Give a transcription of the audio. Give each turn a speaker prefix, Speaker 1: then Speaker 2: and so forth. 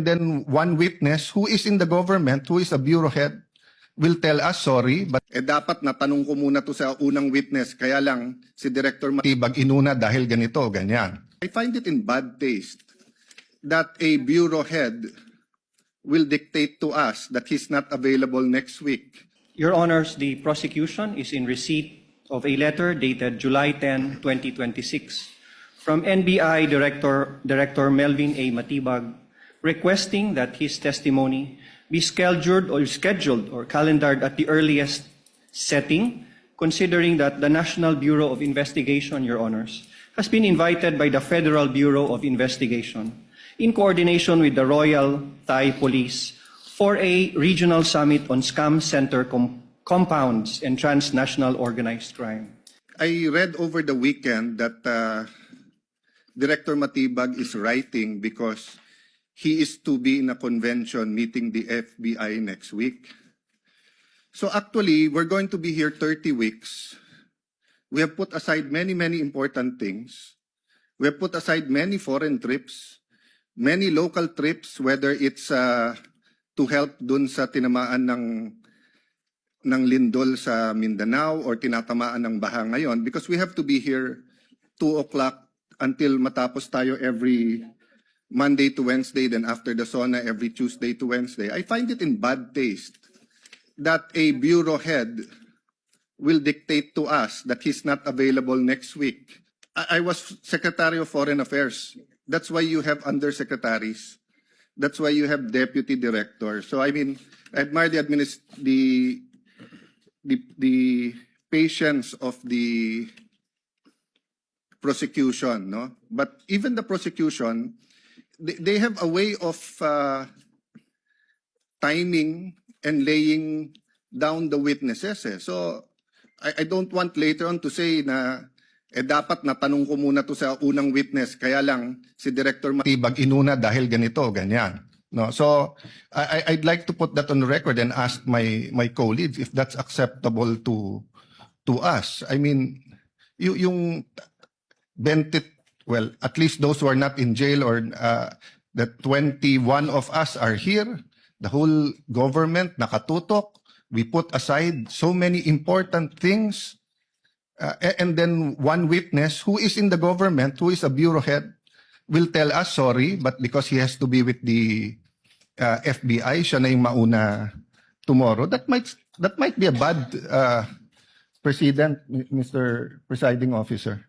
Speaker 1: then one witness who is in the government, who is a bureau head, will tell us, sorry, but dapat natanong ko muna to sa unang witness, kaya lang si Director Matibag inuna dahil ganito, ganyan. I find it in bad taste that a bureau head will dictate to us that he's not available next week.
Speaker 2: Your Honors, the prosecution is in receipt of a letter dated July 10, 2026 from NBI Director Melvin A. Matibag requesting that his testimony be scheduled or calendared at the earliest setting, considering that the National Bureau of Investigation, Your Honors, has been invited by the Federal Bureau of Investigation in coordination with the Royal Thai Police for a regional summit on scam center compounds and transnational organized crime.
Speaker 1: I read over the weekend that Director Matibag is writing because he is to be in a convention meeting the FBI next week. So actually, we're going to be here 30 weeks. We have put aside many important things. We have put aside many foreign trips, many local trips, whether it's to help dun sa tinamaan ng lindol sa Mindanao or tinatamaan ng baha ngayon, because we have to be here 2 o'clock until matapos tayo every Monday to Wednesday, then after the SONA every Tuesday to Wednesday. I find it in bad taste that a bureau head will dictate to us that he's not available next week. I was Secretary of Foreign Affairs. That's why you have undersecretaries. That's why you have deputy directors. So I mean, I admire the patience of the prosecution, no? But even the prosecution, they have a way of timing and laying down the witnesses. So I don't want later on to say na dapat natanong ko muna to sa unang witness, kaya lang si Director Matibag inuna dahil ganito, ganyan. No, so I'd like to put that on the record and ask my colleagues if that's acceptable to us. I mean, yung 20, well, at least those who are not in jail, or the 21 of us are here. The whole government nakatutok. We put aside so many important things. And then one witness who is in the government, who is a bureau head, will tell us, sorry, but because he has to be with the FBI, siya na yung mauna tomorrow. That might be a bad precedent, Mr. Presiding Officer.